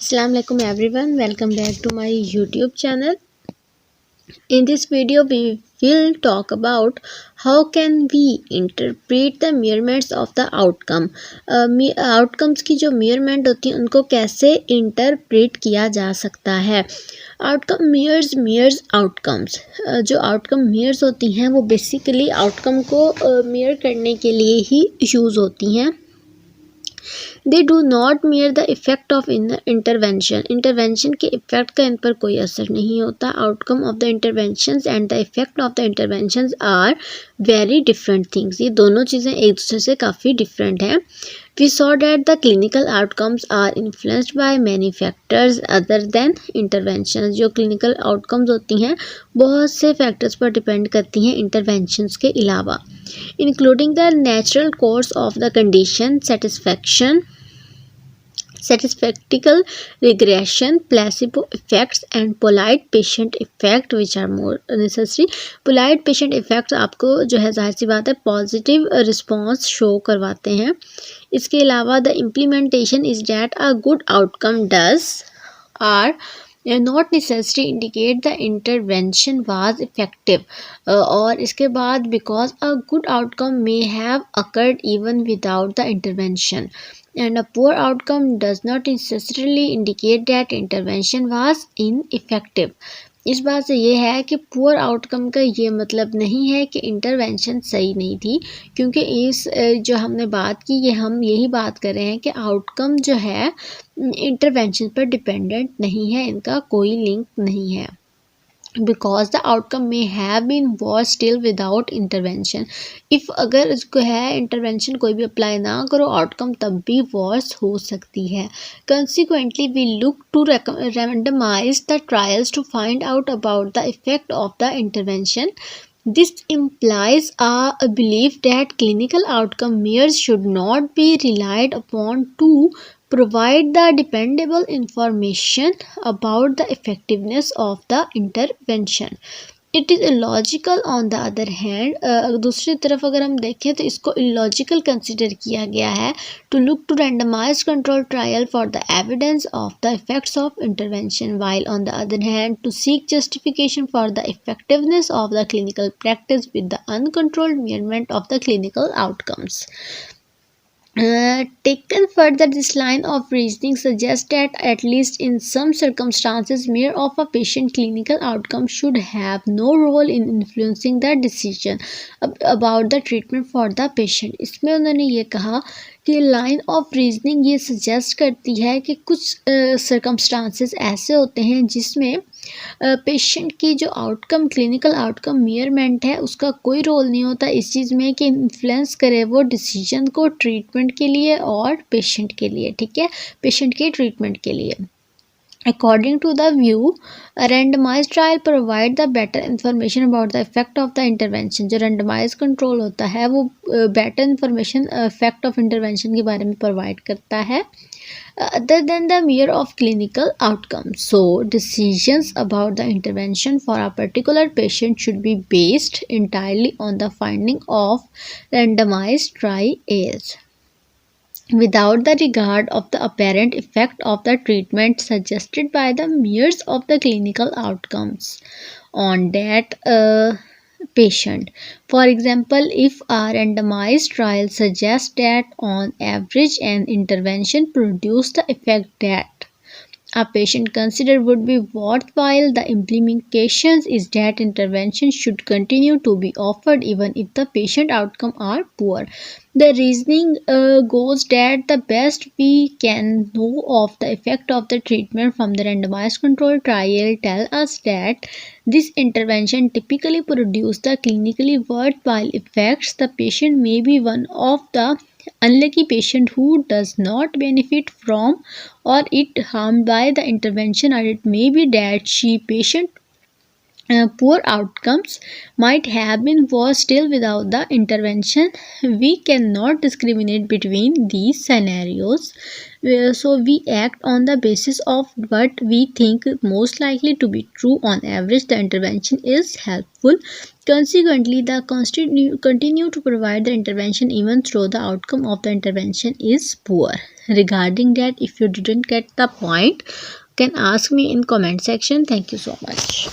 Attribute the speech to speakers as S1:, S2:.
S1: Assalamu alaikum everyone, welcome back to my YouTube channel. In this video we will talk about how can we interpret the measurements of the outcome. Outcomes की जो measurement होती है उनको कैसे interpret किया जा सकता है. Outcome measures outcomes. जो outcome measures होती हैं वो basically outcome को measure करने के लिए ही use होती हैं. They do not measure the effect of intervention. Intervention के इफ़ेक्ट का इन पर कोई असर नहीं होता. Outcome of the interventions and the effect of the interventions are very different things. ये दोनों चीज़ें एक दूसरे से काफ़ी डिफरेंट हैं. We saw that the clinical outcomes are influenced by many factors other than interventions. जो clinical outcomes होती हैं बहुत से factors पर depend करती हैं interventions के अलावा, including the natural course of the condition, statistical regression, placebo effects and polite patient effect which are more necessary. polite patient effects आपको जो है जाहिर सी बात है पॉजिटिव रिस्पॉन्स शो करवाते हैं. इसके अलावा the implementation is that a good outcome does or not necessary indicate the intervention was effective. और इसके बाद because a good outcome may have occurred even without the intervention and a poor outcome does not necessarily indicate that intervention was ineffective. इस बात से ये है कि poor outcome का ये मतलब नहीं है कि इंटरवेंशन सही नहीं थी, क्योंकि इस जो हमने बात की ये हम यही बात कर रहे हैं कि आउटकम जो है इंटरवेंशन पर डिपेंडेंट नहीं है, इनका कोई लिंक नहीं है. Because the outcome may have been worse still without intervention. If अगर इसको है इंटरवेंशन कोई भी अप्लाई ना करो आउटकम तब भी वर्स हो सकती है. Consequently we look to randomize the trials to find out about the effect of the intervention. This implies a belief that clinical outcome measures should not be relied upon to provide the dependable information about the effectiveness of the intervention. It is illogical on the other hand. दूसरी तरफ अगर हम देखें तो इसको illogical consider किया गया है to look to randomized control trial for the evidence of the effects of intervention, while on the other hand to seek justification for the effectiveness of the clinical practice with the uncontrolled measurement of the clinical outcomes. Taken further, this line of reasoning suggests that at least in some circumstances, measure of a patient clinical outcome should have no role in influencing the decision about the treatment for the patient. इसमें उन्होंने ये कहा कि line of reasoning ये suggest करती है कि कुछ सर्कमस्टांसेस ऐसे होते हैं जिसमें पेशेंट की जो आउटकम क्लिनिकल आउटकम मेजरमेंट है उसका कोई रोल नहीं होता इस चीज़ में कि इन्फ्लुएंस करे वो डिसीजन को ट्रीटमेंट के लिए और पेशेंट के लिए. ठीक है, पेशेंट के ट्रीटमेंट के लिए. According to the view, a randomized trial provide the better information about the effect of the intervention. जो randomized control होता है वो better information effect of intervention के बारे में provide करता है other than the measure of clinical outcomes. So, decisions about the intervention for a particular patient should be based entirely on the finding of randomized trials, without the regard of the apparent effect of the treatment suggested by the measures of the clinical outcomes on that patient. For example, if a randomized trial suggests that on average an intervention produced the effect that a patient considered would be worthwhile, the implications is that intervention should continue to be offered even if the patient outcome are poor. The reasoning goes that the best we can know of the effect of the treatment from the randomized control trial tell us that this intervention typically produce the clinically worthwhile effects. The patient may be one of the unlucky patient who does not benefit from or it harmed by the intervention, or it may be that she patient poor outcomes might have been worse still without the intervention. We cannot discriminate between these scenarios. So we act on the basis of what we think most likely to be true. On average, the intervention is helpful. Consequently, the continue to provide the intervention even though the outcome of the intervention is poor. Regarding that, if you didn't get the point, can ask me in comment section. Thank you so much.